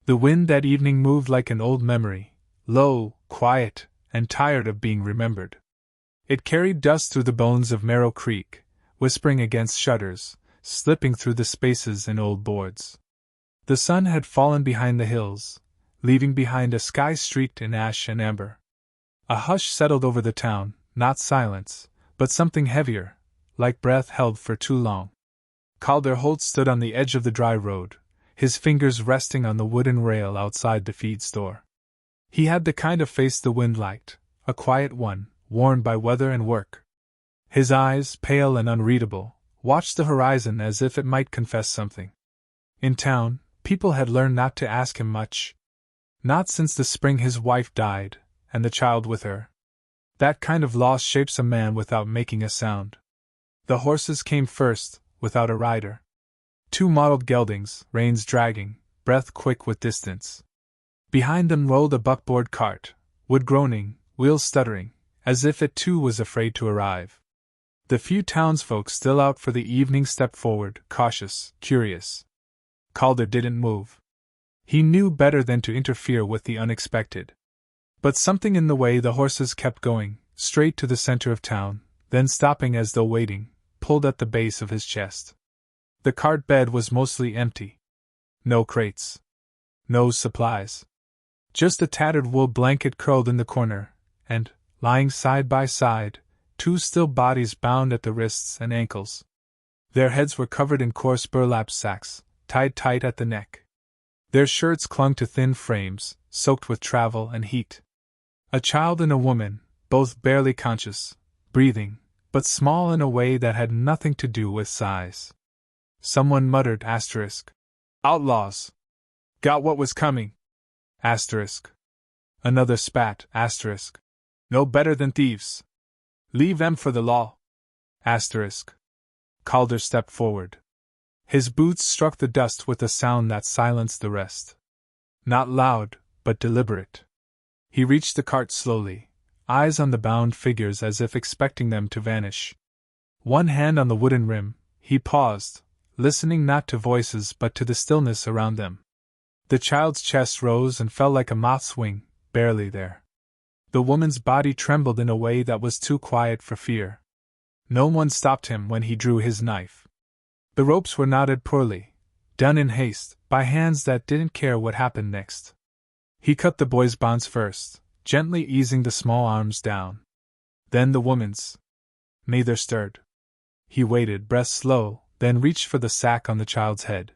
The wind that evening moved like an old memory, low, quiet, and tired of being remembered. It carried dust through the bones of Merrow Creek, whispering against shutters, slipping through the spaces in old boards. The sun had fallen behind the hills, leaving behind a sky streaked in ash and amber. A hush settled over the town, not silence, but something heavier, like breath held for too long. Calder Holt stood on the edge of the dry road, his fingers resting on the wooden rail outside the feed store. He had the kind of face the wind liked, a quiet one, worn by weather and work. His eyes, pale and unreadable, watched the horizon as if it might confess something. In town, people had learned not to ask him much. Not since the spring his wife died, and the child with her. That kind of loss shapes a man without making a sound. The horses came first, without a rider. 2 mottled geldings, reins dragging, breath quick with distance. Behind them rolled a buckboard cart, wood groaning, wheels stuttering, as if it too was afraid to arrive. The few townsfolk still out for the evening stepped forward, cautious, curious. Calder didn't move. He knew better than to interfere with the unexpected. But something in the way the horses kept going, straight to the center of town, then stopping as though waiting, pulled at the base of his chest. The cart bed was mostly empty. No crates. No supplies. Just a tattered wool blanket curled in the corner, and, lying side by side, 2 still bodies bound at the wrists and ankles. Their heads were covered in coarse burlap sacks, tied tight at the neck. Their shirts clung to thin frames, soaked with travel and heat. A child and a woman, both barely conscious, breathing, but small in a way that had nothing to do with size. Someone muttered asterisk. Outlaws. Got what was coming. Asterisk. Another spat asterisk. No better than thieves. Leave them for the law. Asterisk. Calder stepped forward. His boots struck the dust with a sound that silenced the rest. Not loud, but deliberate. He reached the cart slowly, eyes on the bound figures as if expecting them to vanish. One hand on the wooden rim, he paused, listening not to voices but to the stillness around them. The child's chest rose and fell like a moth's wing, barely there. The woman's body trembled in a way that was too quiet for fear. No one stopped him when he drew his knife. The ropes were knotted poorly, done in haste, by hands that didn't care what happened next. He cut the boy's bonds first, gently easing the small arms down. Then the woman's. Neither stirred. He waited, breath slow, then reached for the sack on the child's head.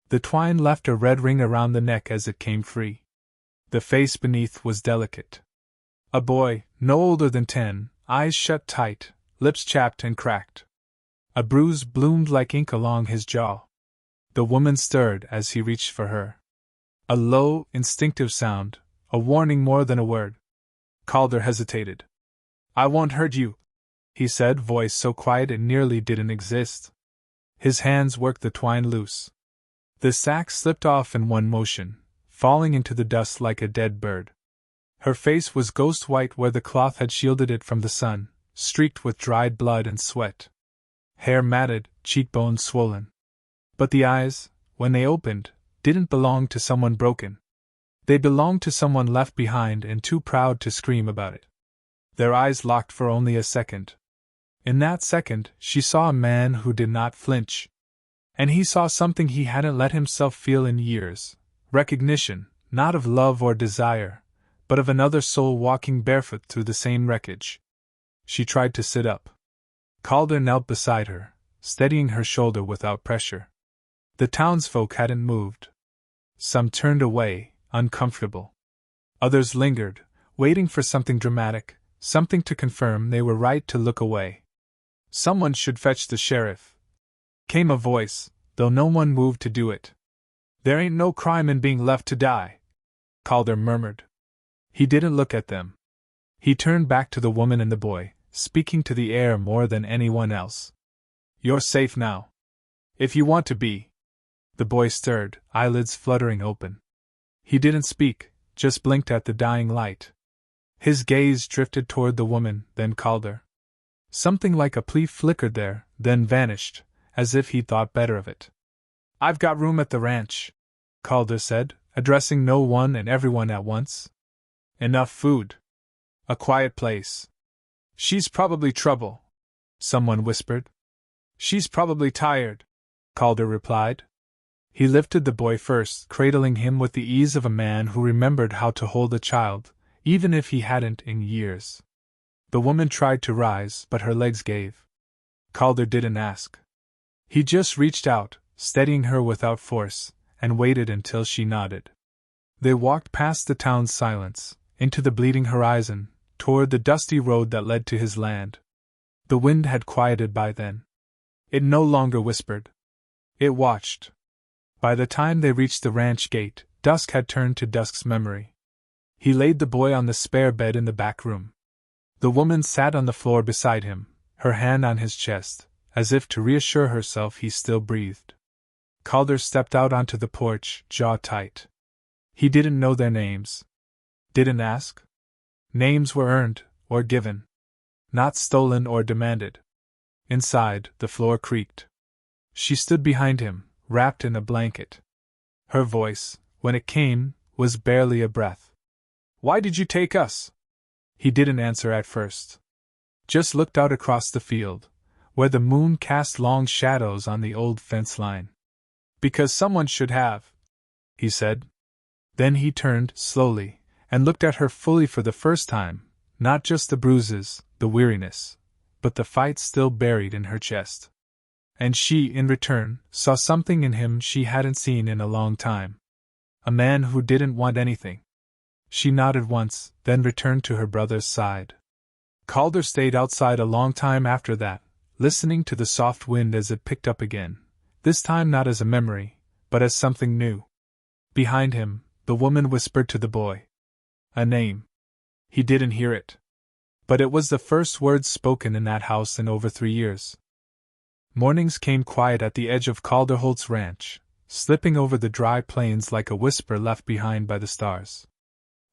The twine left a red ring around the neck as it came free. The face beneath was delicate. A boy, no older than 10, eyes shut tight, lips chapped and cracked. A bruise bloomed like ink along his jaw. The woman stirred as he reached for her. A low, instinctive sound, a warning more than a word. Calder hesitated. I won't hurt you, he said, voice so quiet it nearly didn't exist. His hands worked the twine loose. The sack slipped off in one motion, falling into the dust like a dead bird. Her face was ghost white where the cloth had shielded it from the sun, streaked with dried blood and sweat. Hair matted, cheekbones swollen. But the eyes, when they opened, didn't belong to someone broken. They belonged to someone left behind and too proud to scream about it. Their eyes locked for only a second. In that second, she saw a man who did not flinch. And he saw something he hadn't let himself feel in years. Recognition, not of love or desire, but of another soul walking barefoot through the same wreckage. She tried to sit up. Calder knelt beside her, steadying her shoulder without pressure. The townsfolk hadn't moved. Some turned away, uncomfortable. Others lingered, waiting for something dramatic, something to confirm they were right to look away. Someone should fetch the sheriff, came a voice, though no one moved to do it. There ain't no crime in being left to die, Calder murmured. He didn't look at them. He turned back to the woman and the boy, speaking to the air more than anyone else. You're safe now. If you want to be. The boy stirred, eyelids fluttering open. He didn't speak, just blinked at the dying light. His gaze drifted toward the woman, then Calder. Something like a plea flickered there, then vanished, as if he'd thought better of it. I've got room at the ranch, Calder said, addressing no one and everyone at once. Enough food. A quiet place. She's probably trouble, someone whispered. She's probably tired, Calder replied. He lifted the boy first, cradling him with the ease of a man who remembered how to hold a child, even if he hadn't in years. The woman tried to rise, but her legs gave. Calder didn't ask. He just reached out, steadying her without force, and waited until she nodded. They walked past the town's silence, into the bleeding horizon, toward the dusty road that led to his land. The wind had quieted by then. It no longer whispered. It watched. By the time they reached the ranch gate, dusk had turned to dusk's memory. He laid the boy on the spare bed in the back room. The woman sat on the floor beside him, her hand on his chest, as if to reassure herself he still breathed. Calder stepped out onto the porch, jaw tight. He didn't know their names. Didn't ask. Names were earned, or given. Not stolen or demanded. Inside, the floor creaked. She stood behind him, wrapped in a blanket. Her voice, when it came, was barely a breath. Why did you take us? He didn't answer at first. Just looked out across the field, where the moon cast long shadows on the old fence line. Because someone should have, he said. Then he turned, slowly, and looked at her fully for the first time, not just the bruises, the weariness, but the fight still buried in her chest. And she, in return, saw something in him she hadn't seen in a long time. A man who didn't want anything. She nodded once, then returned to her brother's side. Calder stayed outside a long time after that, listening to the soft wind as it picked up again, this time not as a memory, but as something new. Behind him, the woman whispered to the boy. A name. He didn't hear it. But it was the first words spoken in that house in over 3 years. Mornings came quiet at the edge of Calderholt's ranch, slipping over the dry plains like a whisper left behind by the stars.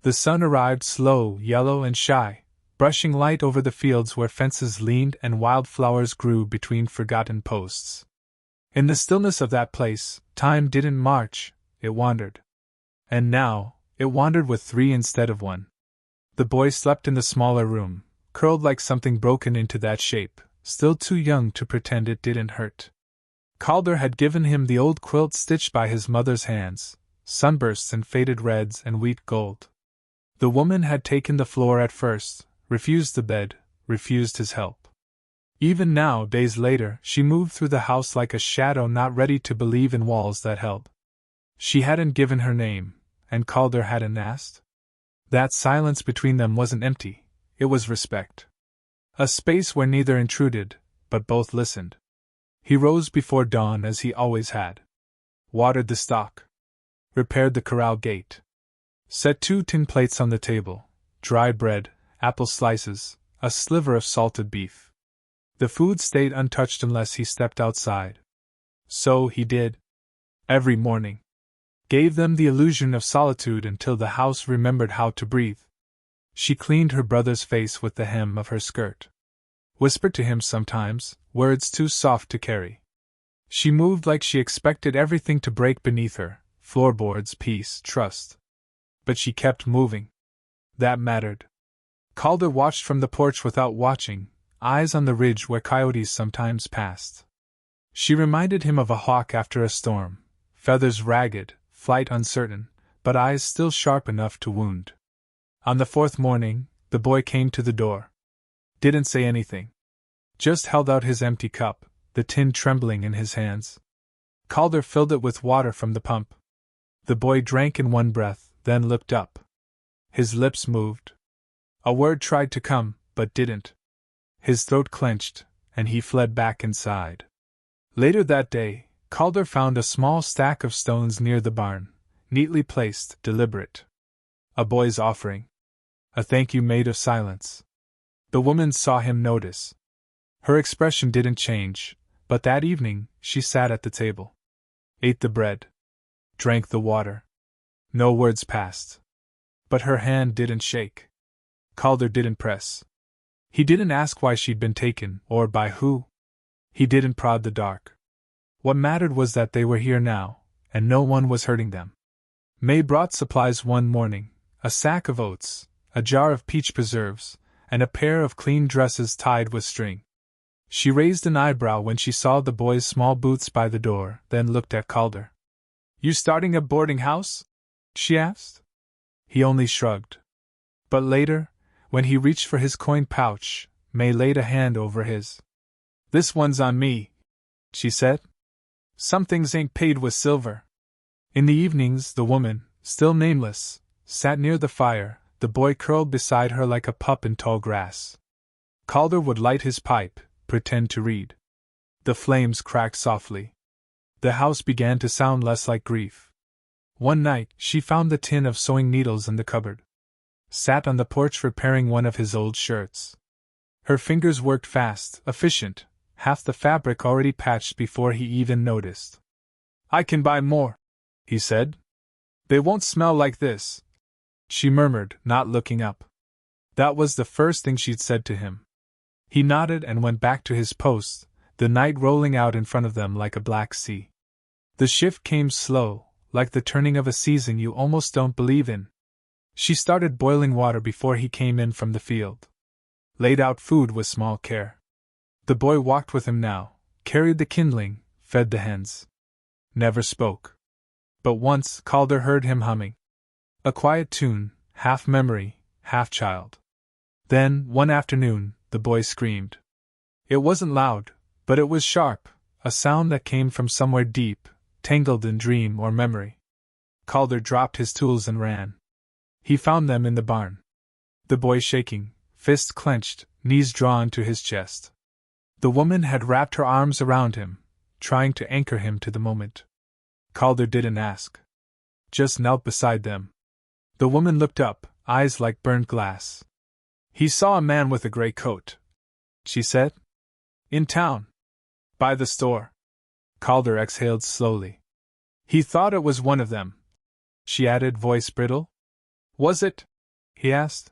The sun arrived slow, yellow and shy, brushing light over the fields where fences leaned and wildflowers grew between forgotten posts. In the stillness of that place, time didn't march, it wandered. And now, it wandered with 3 instead of 1. The boy slept in the smaller room, curled like something broken into that shape, still too young to pretend it didn't hurt. Calder had given him the old quilt stitched by his mother's hands, sunbursts and faded reds and wheat gold. The woman had taken the floor at first, refused the bed, refused his help. Even now, days later, she moved through the house like a shadow not ready to believe in walls that held. She hadn't given her name, and Calder hadn't asked. That silence between them wasn't empty, it was respect. A space where neither intruded, but both listened. He rose before dawn as he always had. Watered the stock. Repaired the corral gate. Set 2 tin plates on the table, dry bread, apple slices, a sliver of salted beef. The food stayed untouched unless he stepped outside. So he did. Every morning. Gave them the illusion of solitude until the house remembered how to breathe. She cleaned her brother's face with the hem of her skirt. Whispered to him sometimes, words too soft to carry. She moved like she expected everything to break beneath her, floorboards, peace, trust. But she kept moving. That mattered. Calder watched from the porch without watching, eyes on the ridge where coyotes sometimes passed. She reminded him of a hawk after a storm, feathers ragged, flight uncertain, but eyes still sharp enough to wound. On the 4th morning, the boy came to the door. Didn't say anything. Just held out his empty cup, the tin trembling in his hands. Calder filled it with water from the pump. The boy drank in one breath, then looked up. His lips moved. A word tried to come, but didn't. His throat clenched, and he fled back inside. Later that day, Calder found a small stack of stones near the barn, neatly placed, deliberate. A boy's offering. A thank you made of silence. The woman saw him notice. Her expression didn't change, but that evening, she sat at the table. Ate the bread. Drank the water. No words passed. But her hand didn't shake. Calder didn't press. He didn't ask why she'd been taken, or by who. He didn't prod the dark. What mattered was that they were here now, and no one was hurting them. May brought supplies one morning, a sack of oats, a jar of peach preserves, and a pair of clean dresses tied with string. She raised an eyebrow when she saw the boy's small boots by the door, then looked at Calder. "You starting a boarding house?" she asked. He only shrugged. But later, when he reached for his coin pouch, May laid a hand over his. "This one's on me," she said. "Some things ain't paid with silver." In the evenings, the woman, still nameless, sat near the fire, the boy curled beside her like a pup in tall grass. Calder would light his pipe, pretend to read. The flames cracked softly. The house began to sound less like grief. One night, she found the tin of sewing needles in the cupboard. Sat on the porch repairing one of his old shirts. Her fingers worked fast, efficient, half the fabric already patched before he even noticed. "I can buy more," he said. "They won't smell like this," she murmured, not looking up. That was the first thing she'd said to him. He nodded and went back to his post, the night rolling out in front of them like a black sea. The shift came slow, like the turning of a season you almost don't believe in. She started boiling water before he came in from the field. Laid out food with small care. The boy walked with him now, carried the kindling, fed the hens. Never spoke. But once Calder heard him humming. A quiet tune, half memory, half child. Then, one afternoon, the boy screamed. It wasn't loud, but it was sharp, a sound that came from somewhere deep, tangled in dream or memory. Calder dropped his tools and ran. He found them in the barn. The boy shaking, fists clenched, knees drawn to his chest. The woman had wrapped her arms around him, trying to anchor him to the moment. Calder didn't ask. Just knelt beside them. The woman looked up, eyes like burnt glass. "He saw a man with a gray coat," she said. "In town. By the store." Calder exhaled slowly. "He thought it was one of them," she added, voice brittle. "Was it?" he asked.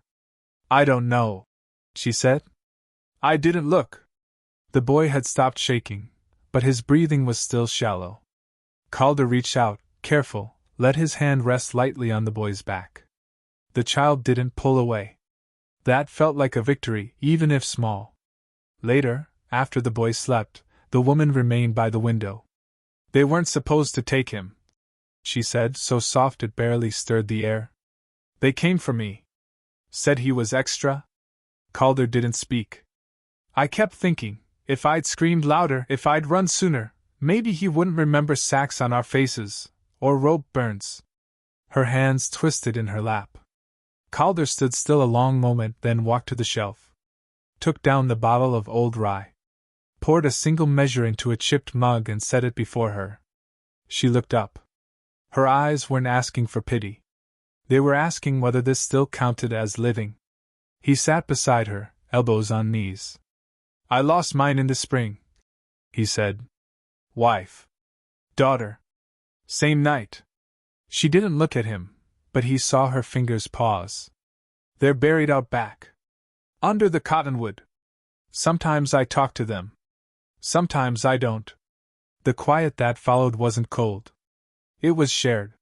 "I don't know," she said. "I didn't look." The boy had stopped shaking, but his breathing was still shallow. Calder reached out, careful, let his hand rest lightly on the boy's back. The child didn't pull away. That felt like a victory, even if small. Later, after the boy slept, the woman remained by the window. "They weren't supposed to take him," she said, so soft it barely stirred the air. "They came for me. Said he was extra." Calder didn't speak. "I kept thinking, if I'd screamed louder, if I'd run sooner, maybe he wouldn't remember sacks on our faces, or rope burns." Her hands twisted in her lap. Calder stood still a long moment, then walked to the shelf. Took down the bottle of old rye. Poured a single measure into a chipped mug and set it before her. She looked up. Her eyes weren't asking for pity. They were asking whether this still counted as living. He sat beside her, elbows on knees. "I lost mine in the spring," he said. "Wife. Daughter. Same night." She didn't look at him, but he saw her fingers pause. "They're buried out back. Under the cottonwood. Sometimes I talk to them. Sometimes I don't." The quiet that followed wasn't cold. It was shared.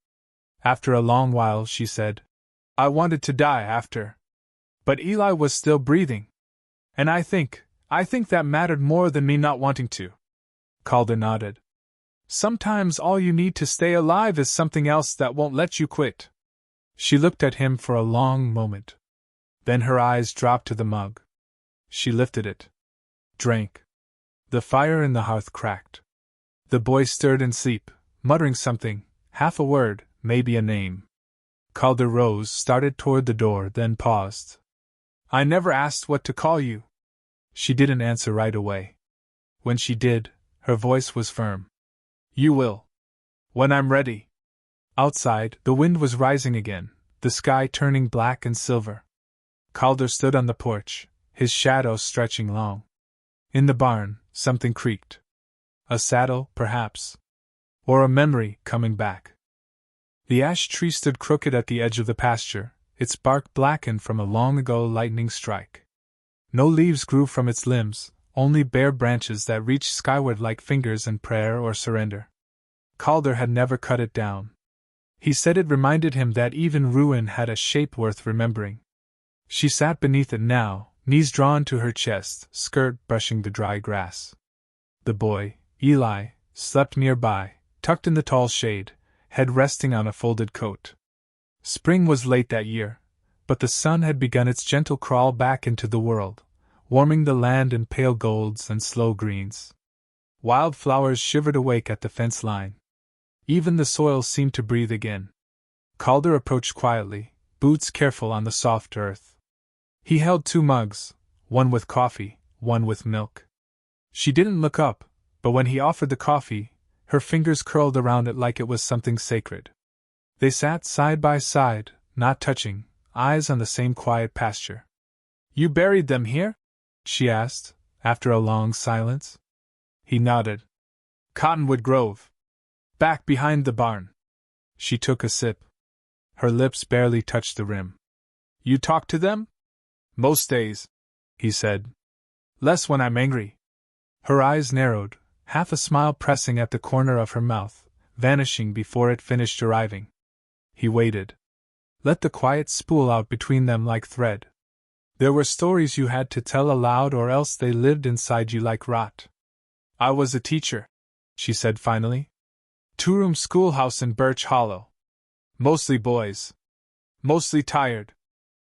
After a long while she said, "I wanted to die after. But Eli was still breathing. And I think that mattered more than me not wanting to." Calder nodded. "Sometimes all you need to stay alive is something else that won't let you quit." She looked at him for a long moment. Then her eyes dropped to the mug. She lifted it. Drank. The fire in the hearth cracked. The boy stirred in sleep, muttering something, half a word, maybe a name. Calder rose, started toward the door, then paused. "I never asked what to call you." She didn't answer right away. When she did, her voice was firm. "You will. When I'm ready." Outside, the wind was rising again, the sky turning black and silver. Calder stood on the porch, his shadow stretching long. In the barn, something creaked. A saddle, perhaps. Or a memory coming back. The ash tree stood crooked at the edge of the pasture, its bark blackened from a long-ago lightning strike. No leaves grew from its limbs, only bare branches that reached skyward like fingers in prayer or surrender. Calder had never cut it down. He said it reminded him that even ruin had a shape worth remembering. She sat beneath it now, knees drawn to her chest, skirt brushing the dry grass. The boy, Eli, slept nearby, tucked in the tall shade, head resting on a folded coat. Spring was late that year, but the sun had begun its gentle crawl back into the world, warming the land in pale golds and slow greens. Wild flowers shivered awake at the fence line. Even the soil seemed to breathe again. Calder approached quietly, boots careful on the soft earth. He held 2 mugs, one with coffee, one with milk. She didn't look up, but when he offered the coffee, her fingers curled around it like it was something sacred. They sat side by side, not touching, eyes on the same quiet pasture. "You buried them here?" she asked, after a long silence. He nodded. "Cottonwood Grove. Back behind the barn." She took a sip. Her lips barely touched the rim. "You talk to them?" "Most days," he said. "Less when I'm angry." Her eyes narrowed, half a smile pressing at the corner of her mouth, vanishing before it finished arriving. He waited. Let the quiet spool out between them like thread. There were stories you had to tell aloud or else they lived inside you like rot. "I was a teacher," she said finally. 2-room schoolhouse in Birch Hollow. Mostly boys. Mostly tired.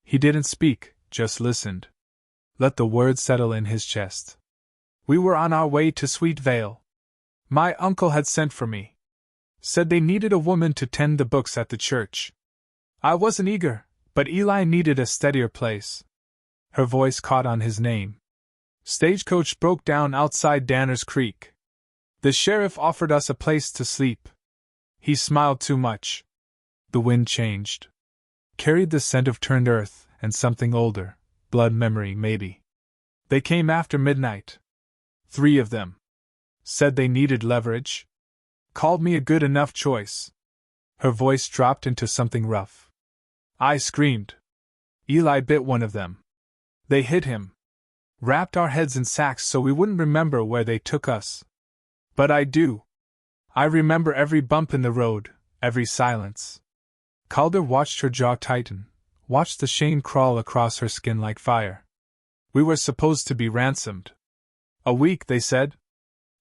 He didn't speak, just listened. Let the words settle in his chest. "We were on our way to Sweet Vale. My uncle had sent for me. Said they needed a woman to tend the books at the church. I wasn't eager, but Eli needed a steadier place." Her voice caught on his name. "Stagecoach broke down outside Danner's Creek. The sheriff offered us a place to sleep. He smiled too much." The wind changed. Carried the scent of turned earth and something older, blood memory maybe. "They came after midnight. 3 of them. Said they needed leverage. Called me a good enough choice." Her voice dropped into something rough. "I screamed. Eli bit one of them. They hit him. Wrapped our heads in sacks so we wouldn't remember where they took us. But I do. I remember every bump in the road, every silence." Calder watched her jaw tighten, watched the shame crawl across her skin like fire. "We were supposed to be ransomed. A week, they said.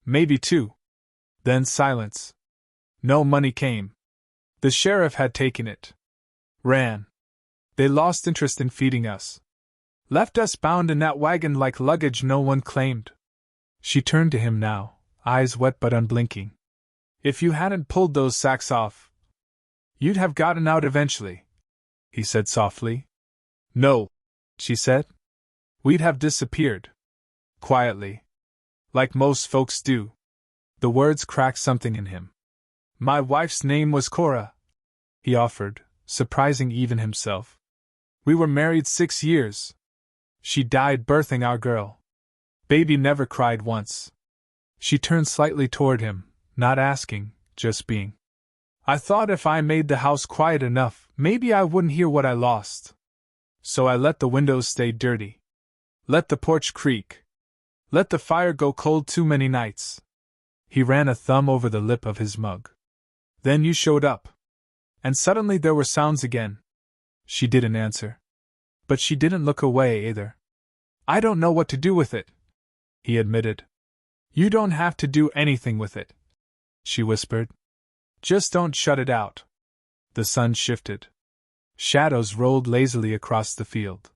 Maybe 2. Then silence. No money came. The sheriff had taken it. Ran. They lost interest in feeding us. Left us bound in that wagon like luggage no one claimed." She turned to him now, eyes wet but unblinking. "If you hadn't pulled those sacks off, you'd have gotten out eventually," he said softly. "No," she said. "We'd have disappeared. Quietly. Like most folks do." The words cracked something in him. "My wife's name was Cora," he offered, surprising even himself. "We were married 6 years. She died birthing our girl. Baby never cried once." She turned slightly toward him, not asking, just being. "I thought if I made the house quiet enough, maybe I wouldn't hear what I lost. So I let the windows stay dirty. Let the porch creak. Let the fire go cold too many nights." He ran a thumb over the lip of his mug. "Then you showed up. And suddenly there were sounds again." She didn't answer. But she didn't look away either. "I don't know what to do with it," he admitted. "You don't have to do anything with it," she whispered. "Just don't shut it out." The sun shifted. Shadows rolled lazily across the field.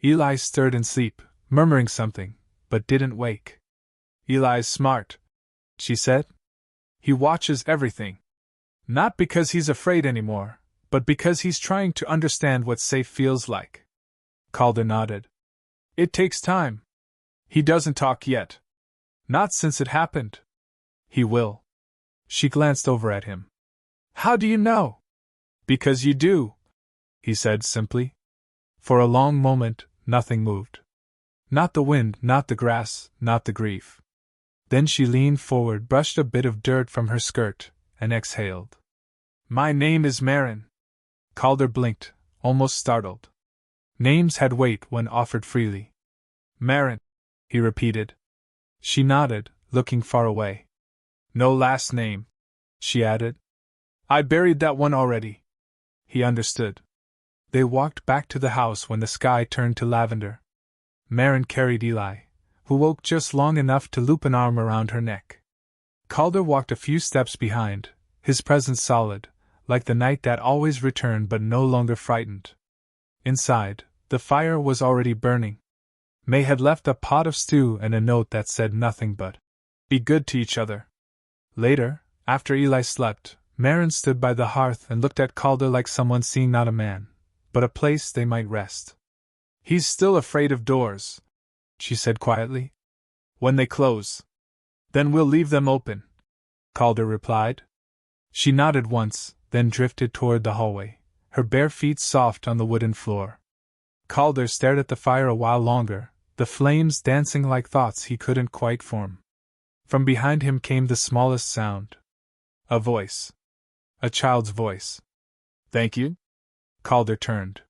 Eli stirred in sleep, murmuring something, but didn't wake. "Eli's smart," she said. "He watches everything. Not because he's afraid anymore, but because he's trying to understand what safe feels like." Calder nodded. "It takes time. He doesn't talk yet. Not since it happened. He will." She glanced over at him. "How do you know?" "Because you do," he said simply. For a long moment, nothing moved. Not the wind, not the grass, not the grief. Then she leaned forward, brushed a bit of dirt from her skirt, and exhaled. "My name is Marin." Calder blinked, almost startled. Names had weight when offered freely. "Marin," he repeated. She nodded, looking far away. "No last name," she added. I buried that one already. He understood. They walked back to the house when the sky turned to lavender. Marin carried Eli, who woke just long enough to loop an arm around her neck. Calder walked a few steps behind, his presence solid, like the night that always returned but no longer frightened. Inside, the fire was already burning. May had left a pot of stew and a note that said nothing but, "Be good to each other." Later, after Eli slept, Marin stood by the hearth and looked at Calder like someone seeing not a man, but a place they might rest. "He's still afraid of doors," she said quietly. "When they close. Then we'll leave them open," Calder replied. She nodded once, then drifted toward the hallway, her bare feet soft on the wooden floor. Calder stared at the fire a while longer, the flames dancing like thoughts he couldn't quite form. From behind him came the smallest sound. A voice. A child's voice. "Thank you?" Calder turned.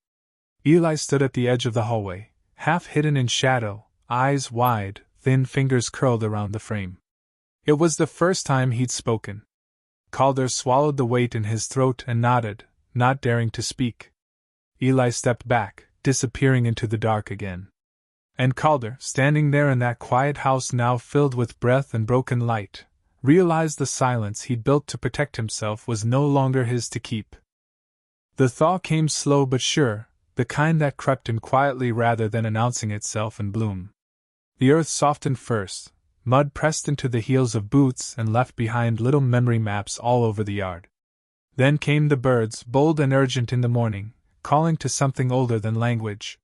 Eli stood at the edge of the hallway, half hidden in shadow, eyes wide, thin fingers curled around the frame. It was the first time he'd spoken. Calder swallowed the weight in his throat and nodded, not daring to speak. Eli stepped back, disappearing into the dark again. And Calder, standing there in that quiet house now filled with breath and broken light, realized the silence he'd built to protect himself was no longer his to keep. The thaw came slow but sure, the kind that crept in quietly rather than announcing itself in bloom. The earth softened first, mud pressed into the heels of boots and left behind little memory maps all over the yard. Then came the birds, bold and urgent in the morning, calling to something older than language.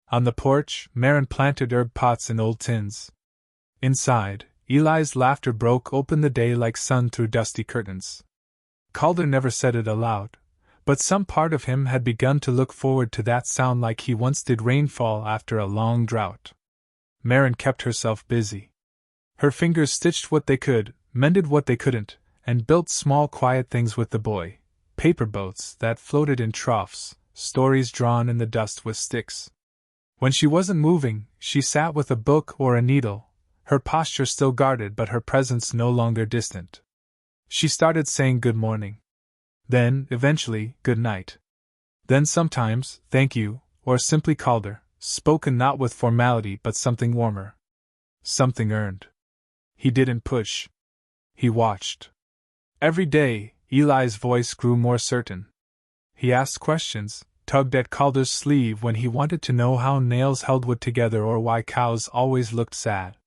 On the porch, Marin planted herb pots in old tins. Inside, Eli's laughter broke open the day like sun through dusty curtains. Calder never said it aloud, but some part of him had begun to look forward to that sound like he once did rainfall after a long drought. Marin kept herself busy. Her fingers stitched what they could, mended what they couldn't, and built small quiet things with the boy, paper boats that floated in troughs, stories drawn in the dust with sticks. When she wasn't moving, she sat with a book or a needle, her posture still guarded but her presence no longer distant. She started saying good morning. Then, eventually, good night. Then sometimes, thank you, or simply Calder, spoken not with formality but something warmer. Something earned. He didn't push. He watched. Every day, Eli's voice grew more certain. He asked questions, tugged at Calder's sleeve when he wanted to know how nails held wood together or why cows always looked sad.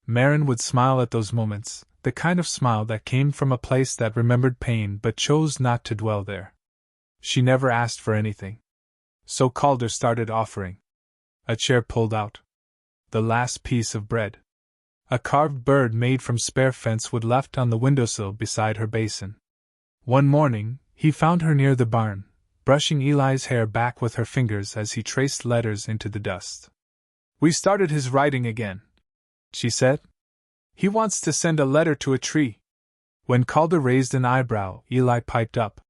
Marin would smile at those moments, the kind of smile that came from a place that remembered pain but chose not to dwell there. She never asked for anything. So Calder started offering. A chair pulled out. The last piece of bread. A carved bird made from spare fence wood left on the windowsill beside her basin. One morning, he found her near the barn, brushing Eli's hair back with her fingers as he traced letters into the dust. "We started his writing again," she said. "He wants to send a letter to a tree." When Calder raised an eyebrow, Eli piped up.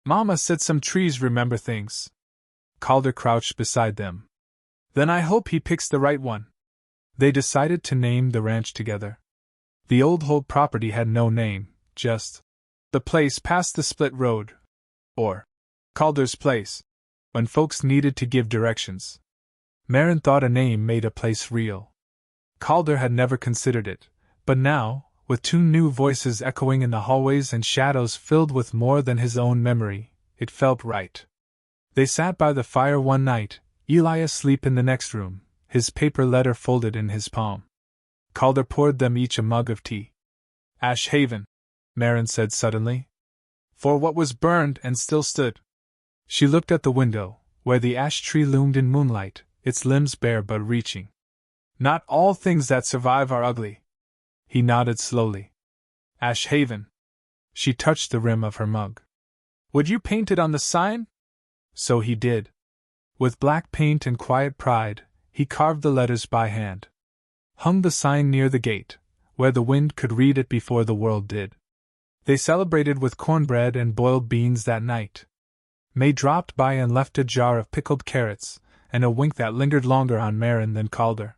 "Mama said some trees remember things." Calder crouched beside them. "Then I hope he picks the right one." They decided to name the ranch together. The old Holt property had no name, just the place past the split road, or Calder's place, when folks needed to give directions. Marin thought a name made a place real. Calder had never considered it, but now, with two new voices echoing in the hallways and shadows filled with more than his own memory, it felt right. They sat by the fire one night, Eli asleep in the next room, his paper letter folded in his palm. Calder poured them each a mug of tea. "Ash Haven," Marin said suddenly. "For what was burned and still stood." She looked at the window, where the ash tree loomed in moonlight, its limbs bare but reaching. "Not all things that survive are ugly." He nodded slowly. "Ash Haven." She touched the rim of her mug. "Would you paint it on the sign?" So he did. With black paint and quiet pride, he carved the letters by hand. Hung the sign near the gate, where the wind could read it before the world did. They celebrated with cornbread and boiled beans that night. May dropped by and left a jar of pickled carrots, and a wink that lingered longer on Marin than Calder.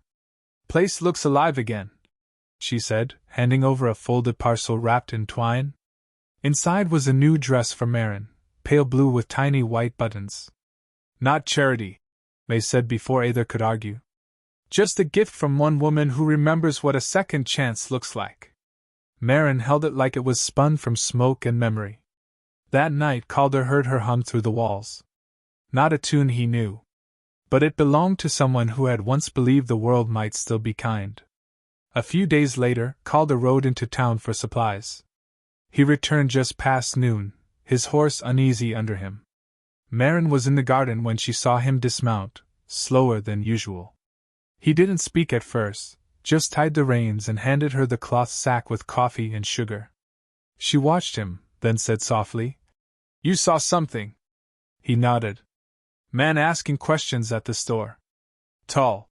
"Place looks alive again," she said, handing over a folded parcel wrapped in twine. Inside was a new dress for Marin, pale blue with tiny white buttons. Not charity, May said before either could argue. Just a gift from one woman who remembers what a second chance looks like. Marin held it like it was spun from smoke and memory. That night Calder heard her hum through the walls. Not a tune he knew. But it belonged to someone who had once believed the world might still be kind. A few days later, Calder rode into town for supplies. He returned just past noon, his horse uneasy under him. Marin was in the garden when she saw him dismount, slower than usual. He didn't speak at first, just tied the reins and handed her the cloth sack with coffee and sugar. She watched him, then said softly, "You saw something." He nodded. "Man asking questions at the store. Tall.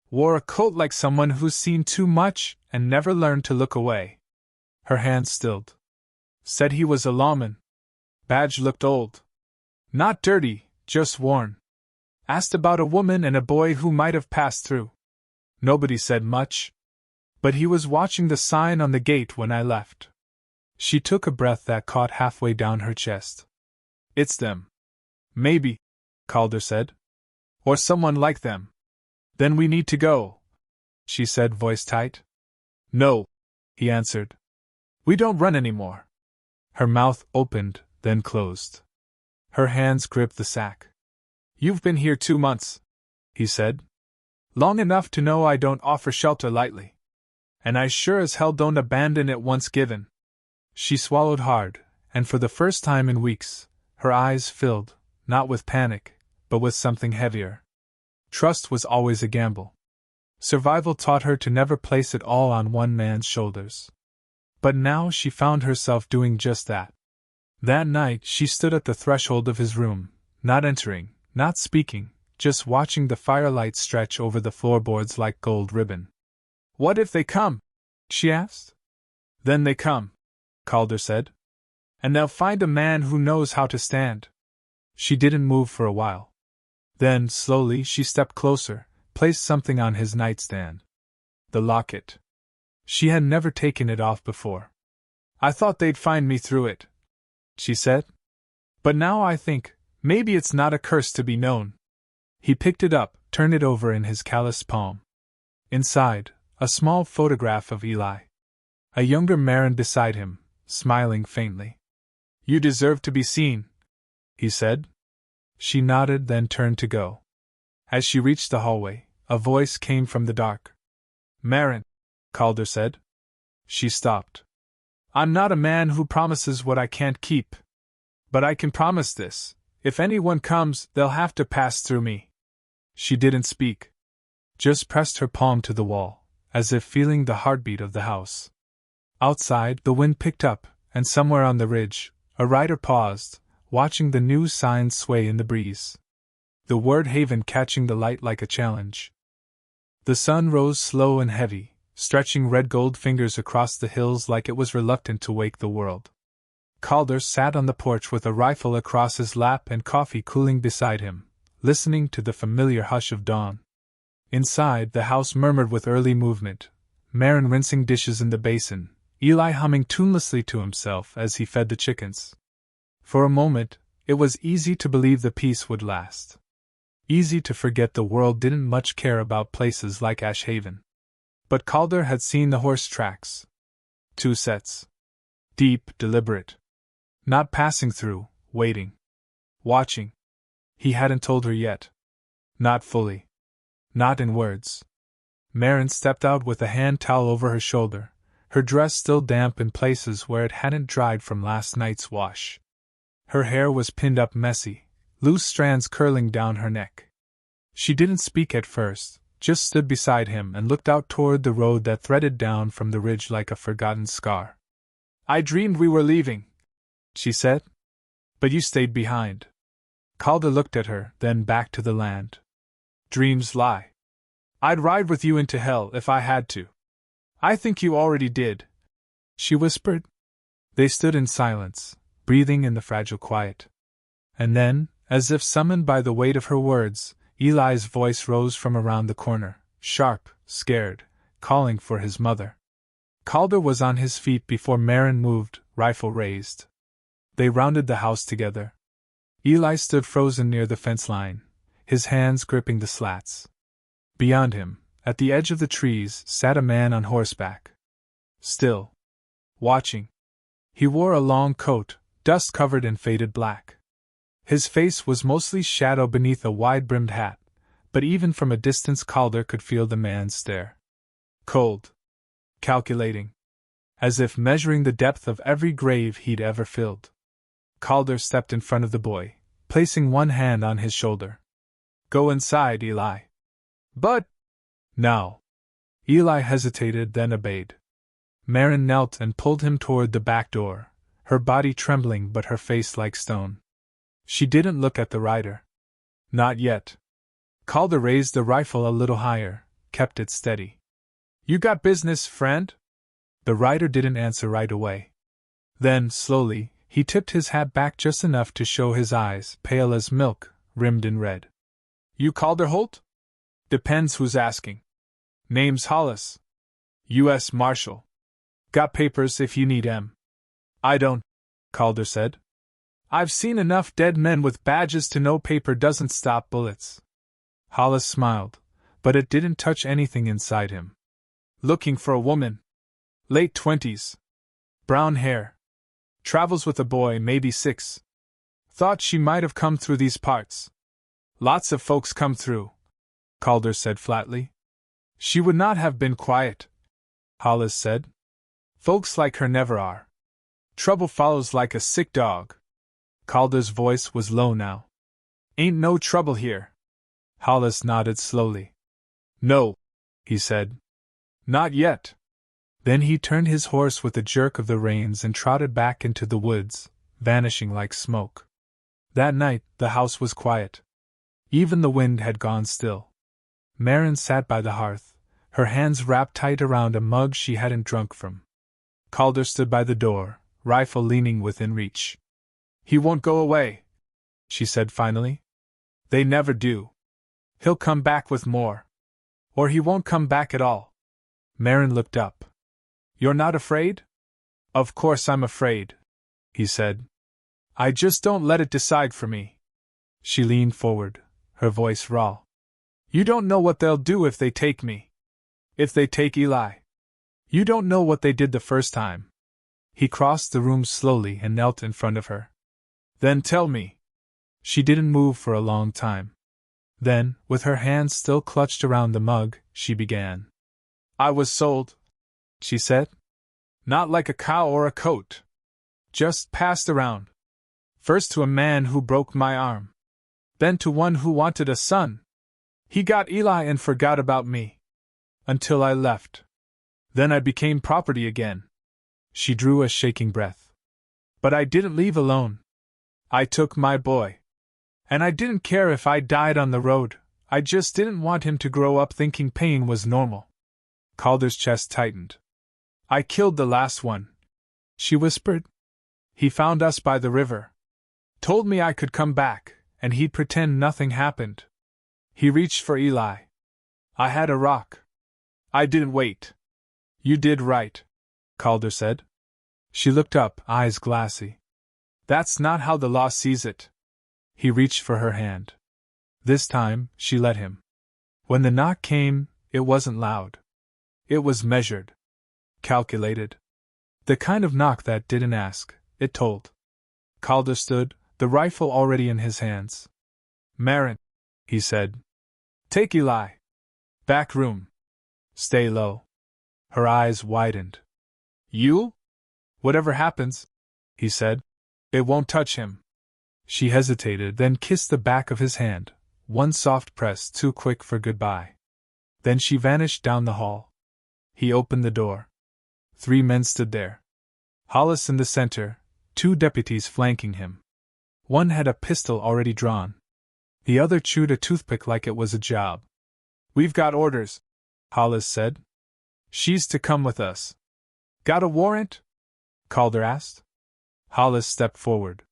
Wore a coat like someone who's seen too much and never learned to look away." Her hand stilled. "Said he was a lawman. Badge looked old. Not dirty, just worn. Asked about a woman and a boy who might have passed through. Nobody said much. But he was watching the sign on the gate when I left." She took a breath that caught halfway down her chest. "It's them. Maybe," Calder said. "Or someone like them. Then we need to go," she said, voice tight. "No," he answered. "We don't run anymore." Her mouth opened, then closed. Her hands gripped the sack. "You've been here 2 months," he said. "Long enough to know I don't offer shelter lightly. And I sure as hell don't abandon it once given." She swallowed hard, and for the first time in weeks, her eyes filled, not with panic, but with something heavier. Trust was always a gamble. Survival taught her to never place it all on one man's shoulders. But now she found herself doing just that. That night she stood at the threshold of his room, not entering, not speaking, just watching the firelight stretch over the floorboards like gold ribbon. "What if they come?" she asked. "Then they come," Calder said. "And they'll find a man who knows how to stand." She didn't move for a while. Then, slowly, she stepped closer, placed something on his nightstand. The locket. She had never taken it off before. "I thought they'd find me through it," she said. "But now I think, maybe it's not a curse to be known." He picked it up, turned it over in his calloused palm. Inside, a small photograph of Eli. A younger Marin beside him, smiling faintly. "You deserve to be seen," he said. She nodded, then turned to go. As she reached the hallway, a voice came from the dark. "Marin," Calder said. She stopped. "I'm not a man who promises what I can't keep. But I can promise this. If anyone comes, they'll have to pass through me." She didn't speak. Just pressed her palm to the wall, as if feeling the heartbeat of the house. Outside, the wind picked up, and somewhere on the ridge, a rider paused, watching the new signs sway in the breeze. The word Haven catching the light like a challenge. The sun rose slow and heavy, stretching red gold fingers across the hills like it was reluctant to wake the world. Calder sat on the porch with a rifle across his lap and coffee cooling beside him, listening to the familiar hush of dawn. Inside, the house murmured with early movement, Marin rinsing dishes in the basin, Eli humming tunelessly to himself as he fed the chickens. For a moment, it was easy to believe the peace would last. Easy to forget the world didn't much care about places like Ashhaven. But Calder had seen the horse tracks. 2 sets. Deep, deliberate. Not passing through, waiting. Watching. He hadn't told her yet. Not fully. Not in words. Marin stepped out with a hand towel over her shoulder, her dress still damp in places where it hadn't dried from last night's wash. Her hair was pinned up messy, loose strands curling down her neck. She didn't speak at first, just stood beside him and looked out toward the road that threaded down from the ridge like a forgotten scar. "I dreamed we were leaving," she said. "But you stayed behind." Calder looked at her, then back to the land. "Dreams lie. I'd ride with you into hell if I had to." "I think you already did," she whispered. They stood in silence, breathing in the fragile quiet. And then, as if summoned by the weight of her words, Eli's voice rose from around the corner, sharp, scared, calling for his mother. Calder was on his feet before Marin moved, rifle raised. They rounded the house together. Eli stood frozen near the fence line, his hands gripping the slats. Beyond him, at the edge of the trees, sat a man on horseback. Still. Watching. He wore a long coat, dust-covered and faded black. His face was mostly shadow beneath a wide-brimmed hat, but even from a distance Calder could feel the man's stare. Cold. Calculating. As if measuring the depth of every grave he'd ever filled. Calder stepped in front of the boy, placing one hand on his shoulder. Go inside, Eli. But. Now. Eli hesitated, then obeyed. Marin knelt and pulled him toward the back door, her body trembling but her face like stone. She didn't look at the rider. Not yet. Calder raised the rifle a little higher, kept it steady. You got business, friend? The rider didn't answer right away. Then, slowly, he tipped his hat back just enough to show his eyes, pale as milk, rimmed in red. You Calder Holt? Depends who's asking. Name's Hollis. U.S. Marshal. Got papers if you need 'em. I don't, Calder said. I've seen enough dead men with badges to know paper doesn't stop bullets. Hollis smiled, but it didn't touch anything inside him. Looking for a woman. Late 20s. Brown hair. Travels with a boy, maybe 6. Thought she might have come through these parts. Lots of folks come through, Calder said flatly. She would not have been quiet, Hollis said. Folks like her never are. Trouble follows like a sick dog. Calder's voice was low now. Ain't no trouble here. Hollis nodded slowly. No, he said. Not yet. Then he turned his horse with a jerk of the reins and trotted back into the woods, vanishing like smoke. That night, the house was quiet. Even the wind had gone still. Marin sat by the hearth, her hands wrapped tight around a mug she hadn't drunk from. Calder stood by the door, rifle leaning within reach. He won't go away, she said finally. They never do. He'll come back with more. Or he won't come back at all. Marin looked up. You're not afraid? Of course I'm afraid, he said. I just don't let it decide for me. She leaned forward, her voice raw. You don't know what they'll do if they take me. If they take Eli. You don't know what they did the first time. He crossed the room slowly and knelt in front of her. Then tell me. She didn't move for a long time. Then, with her hands still clutched around the mug, she began. I was sold, she said. Not like a cow or a coat. Just passed around. First to a man who broke my arm. Then to one who wanted a son. He got Eli and forgot about me. Until I left. Then I became property again. She drew a shaking breath. But I didn't leave alone. I took my boy. And I didn't care if I died on the road, I just didn't want him to grow up thinking pain was normal. Calder's chest tightened. I killed the last one, she whispered. He found us by the river. Told me I could come back, and he'd pretend nothing happened. He reached for Eli. I had a rock. I didn't wait. You did right, Calder said. She looked up, eyes glassy. That's not how the law sees it. He reached for her hand. This time, she let him. When the knock came, it wasn't loud. It was measured. Calculated. The kind of knock that didn't ask, it told. Calder stood, the rifle already in his hands. Marin, he said. Take Eli. Back room. Stay low. Her eyes widened. You? Whatever happens, he said. It won't touch him. She hesitated, then kissed the back of his hand, one soft press too quick for goodbye. Then she vanished down the hall. He opened the door. 3 men stood there. Hollis in the center, 2 deputies flanking him. One had a pistol already drawn. The other chewed a toothpick like it was a job. We've got orders, Hollis said. She's to come with us. Got a warrant? Calder asked. Hollis stepped forward.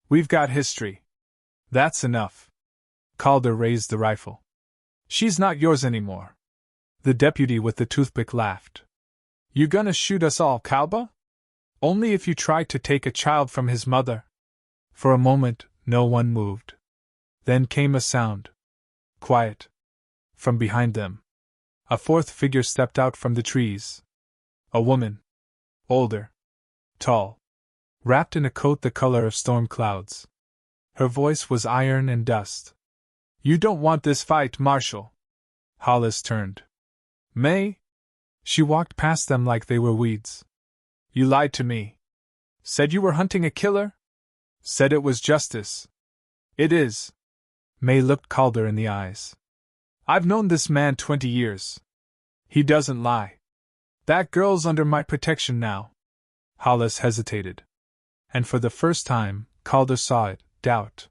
We've got history. That's enough. Calder raised the rifle. She's not yours anymore. The deputy with the toothpick laughed. You gonna shoot us all, Calba? Only if you try to take a child from his mother. For a moment, no one moved. Then came a sound. Quiet. From behind them. A fourth figure stepped out from the trees. A woman. Older. Tall. Wrapped in a coat the color of storm clouds. Her voice was iron and dust. You don't want this fight, Marshal. Hollis turned. May? She walked past them like they were weeds. You lied to me. Said you were hunting a killer? Said it was justice. It is. May looked Calder in the eyes. I've known this man 20 years. He doesn't lie. That girl's under my protection now. Hollis hesitated. And for the first time, Calder saw it, doubt.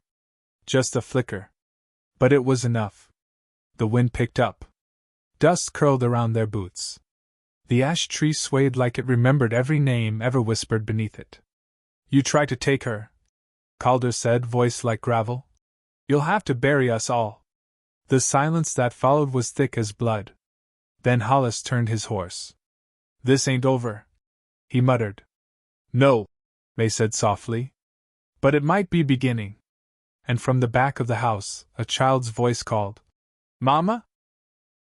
Just a flicker. But it was enough. The wind picked up. Dust curled around their boots. The ash tree swayed like it remembered every name ever whispered beneath it. You try to take her, Calder said, voice like gravel. You'll have to bury us all. The silence that followed was thick as blood. Then Hollis turned his horse. This ain't over, he muttered. No, May said softly. But it might be beginning. And from the back of the house, a child's voice called. Mama?